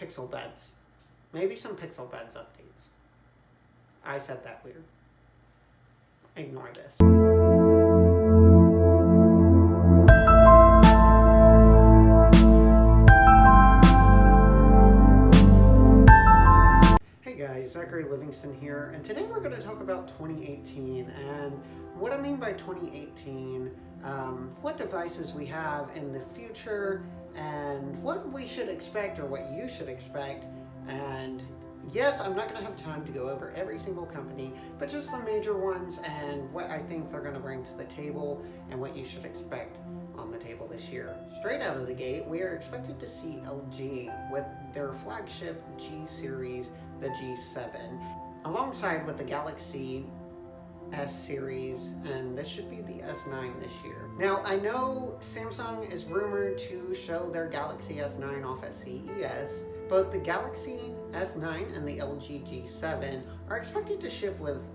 Pixel Buds. Maybe some Pixel Buds updates. I said that weird. Ignore this. Hey guys, Zachary Livingston here, and today we're going to talk about 2018 and what I mean by 2018, what devices we have in the future, and what we should expect or what you should expect. And yes, I'm not going to have time to go over every single company, but just the major ones and what I think they're going to bring to the table and what you should expect on the table this year. Straight out of the gate, we are expected to see LG with their flagship G series, the G7, alongside with the Galaxy S series, and this should be the S9 this year. Now, I know Samsung is rumored to show their Galaxy S9 off at CES. Both the Galaxy S9 and the LG G7 are expected to ship with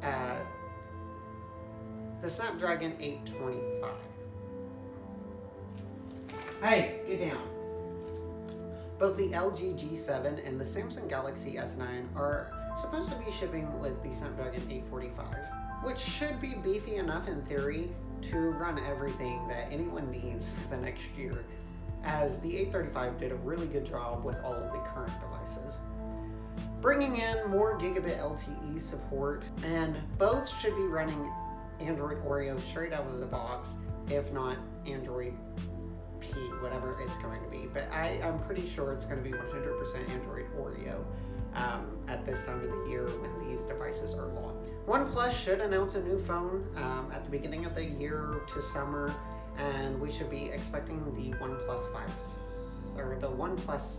the Snapdragon 825. Hey, get down. Both the LG G7 and the Samsung Galaxy S9 are supposed to be shipping with the Snapdragon 845, which should be beefy enough in theory to run everything that anyone needs for the next year, as the 835 did a really good job with all of the current devices. Bringing in more gigabit LTE support, and both should be running Android Oreo straight out of the box, if not Android P, whatever it's going to be. But I'm pretty sure it's going to be 100% Android Oreo at this time of the year when these devices are launched. OnePlus should announce a new phone at the beginning of the year to summer, and we should be expecting the OnePlus 5, or the OnePlus,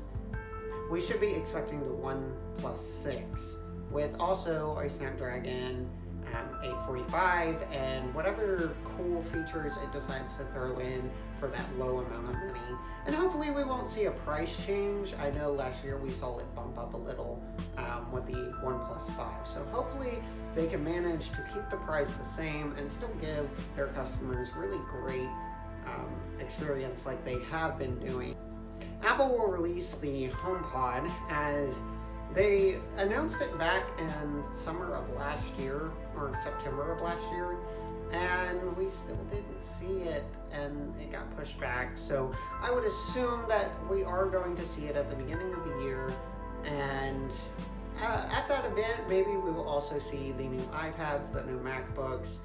we should be expecting the OnePlus 6, with also a Snapdragon 845 and whatever cool features it decides to throw in for that low amount of money. And hopefully we won't see a price change. I know last year we saw it bump up a little with the OnePlus 5. So hopefully they can manage to keep the price the same and still give their customers really great experience like they have been doing. Apple will release the HomePod, as they announced it back in summer of last year, or September of last year, and we still didn't see it, and it got pushed back. So I would assume that we are going to see it at the beginning of the year, and at that event, maybe we will also see the new iPads, the new MacBooks.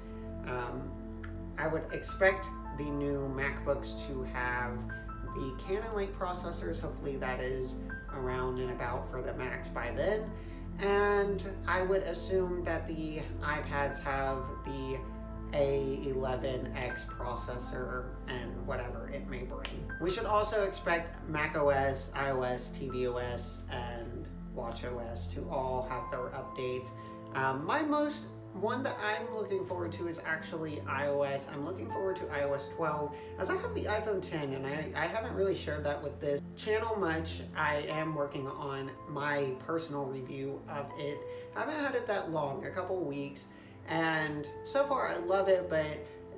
I would expect the new MacBooks to have the Cannon Lake processors. Hopefully that is around and about for the Macs by then. And I would assume that the iPads have the A11X processor and whatever it may bring. We should also expect macOS, iOS, tvOS, and watchOS to all have their updates. One that I'm looking forward to is actually iOS. I'm looking forward to iOS 12, as I have the iPhone 10 and I haven't really shared that with this channel much. I am working on my personal review of it. I haven't had it that long, a couple weeks, and so far I love it, but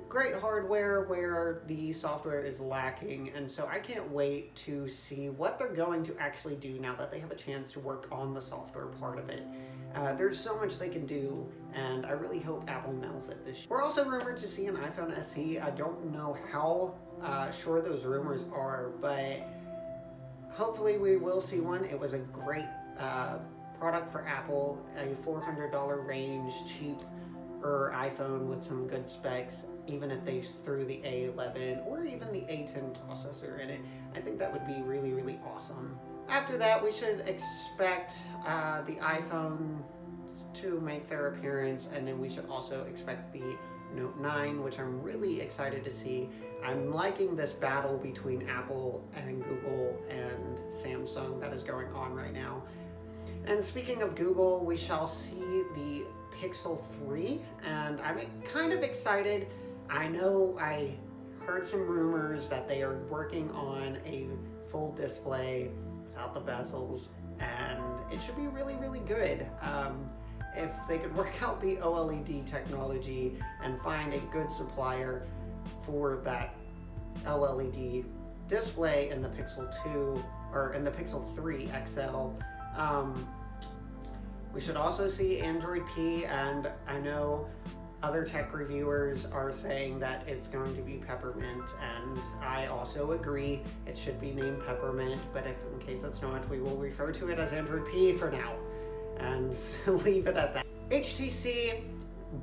great hardware where the software is lacking, and so I can't wait to see what they're going to actually do now that they have a chance to work on the software part of it. There's so much they can do, and I really hope Apple nails it this year. We're also rumored to see an iPhone SE. I don't know how sure those rumors are, but hopefully we will see one. It was a great product for Apple, a $400 range, cheaper iPhone with some good specs. Even if they threw the A11 or even the A10 processor in it, I think that would be really, really awesome. After that, we should expect the iPhone to make their appearance, and then we should also expect the Note 9, which I'm really excited to see. I'm liking this battle between Apple and Google and Samsung that is going on right now. And speaking of Google, we shall see the Pixel 3, and I'm kind of excited. I know I heard some rumors that they are working on a full display without the bezels, and it should be really, really good. If they could work out the OLED technology and find a good supplier for that OLED display in the Pixel 2 or in the Pixel 3 XL. We should also see Android P, and I know other tech reviewers are saying that it's going to be Peppermint, and I also agree it should be named Peppermint, but if in case it's not, we will refer to it as Android P for now, and leave it at that. HTC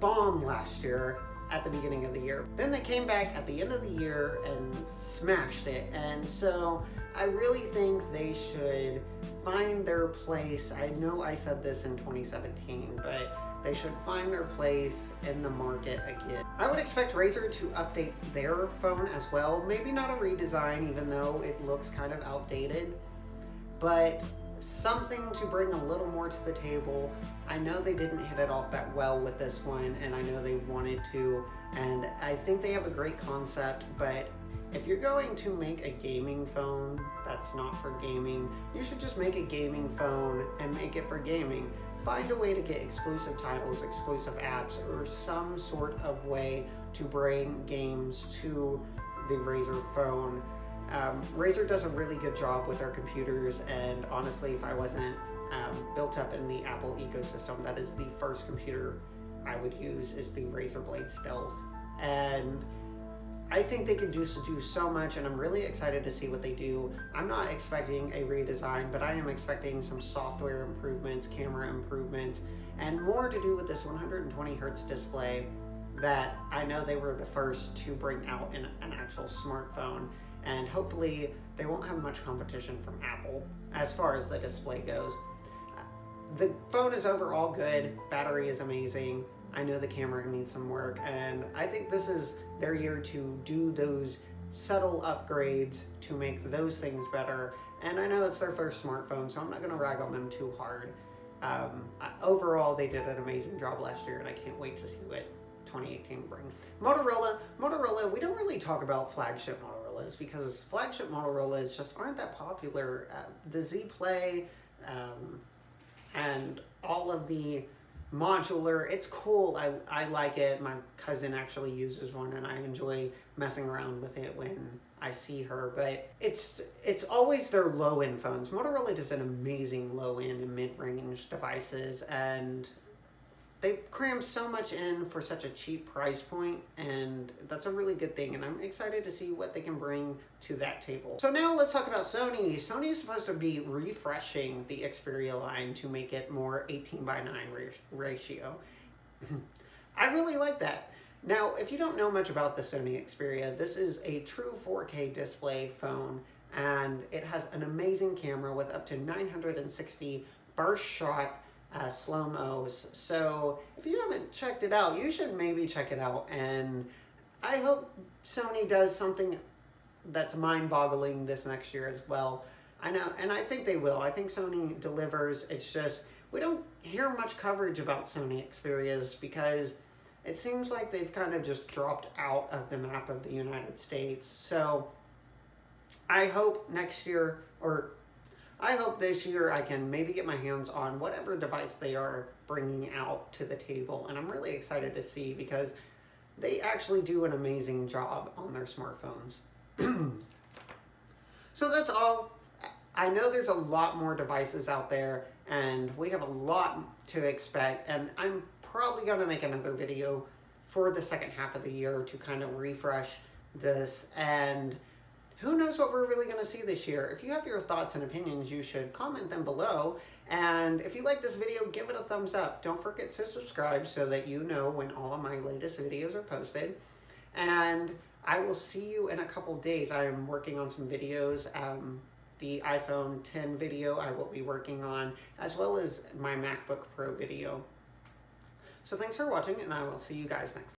bombed last year at the beginning of the year. Then they came back at the end of the year and smashed it, and so I really think they should find their place. I know I said this in 2017, but they should find their place in the market again. I would expect Razer to update their phone as well. Maybe not a redesign, even though it looks kind of outdated, but something to bring a little more to the table. I know they didn't hit it off that well with this one, and I know they wanted to, and I think they have a great concept, but if you're going to make a gaming phone that's not for gaming, you should just make a gaming phone and make it for gaming. Find a way to get exclusive titles, exclusive apps, or some sort of way to bring games to the Razer phone. Razer does a really good job with their computers, and honestly, if I wasn't built up in the Apple ecosystem, that is the first computer I would use, is the Razer Blade Stealth. And I think they can do so much, and I'm really excited to see what they do. I'm not expecting a redesign, but I am expecting some software improvements, camera improvements, and more to do with this 120 hertz display that I know they were the first to bring out in an actual smartphone. And hopefully they won't have much competition from Apple as far as the display goes. The phone is overall good, battery is amazing. I know the camera needs some work, and I think this is their year to do those subtle upgrades to make those things better. And I know it's their first smartphone, so I'm not gonna rag on them too hard. Overall, they did an amazing job last year, and I can't wait to see what 2018 brings. Motorola, we don't really talk about flagship Motorola's because flagship Motorola's just aren't that popular. The Z Play and all of the modular, it's cool. I like it. My cousin actually uses one, and I enjoy messing around with it when I see her, but it's always their low-end phones. Motorola does an amazing low-end and mid-range devices, and they cram so much in for such a cheap price point, and that's a really good thing, and I'm excited to see what they can bring to that table. So now let's talk about Sony. Sony is supposed to be refreshing the Xperia line to make it more 18:9 ratio. I really like that. Now, if you don't know much about the Sony Xperia, this is a true 4K display phone, and it has an amazing camera with up to 960 burst shot slow-mos. So if you haven't checked it out, you should maybe check it out, and I hope Sony does something that's mind-boggling this next year as well. I know, and I think they will. I think Sony delivers. It's just we don't hear much coverage about Sony Xperias because it seems like they've kind of just dropped out of the map of the United States. So I hope next year, or I hope this year, I can maybe get my hands on whatever device they are bringing out to the table. And I'm really excited to see because they actually do an amazing job on their smartphones. So that's all. I know there's a lot more devices out there, and we have a lot to expect. And I'm probably going to make another video for the second half of the year to kind of refresh this, and who knows what we're really going to see this year. If you have your thoughts and opinions, you should comment them below. And if you like this video, give it a thumbs up. Don't forget to subscribe so that you know when all of my latest videos are posted. And I will see you in a couple days. I am working on some videos. The iPhone 10 video I will be working on, as well as my MacBook Pro video. So thanks for watching, and I will see you guys next time.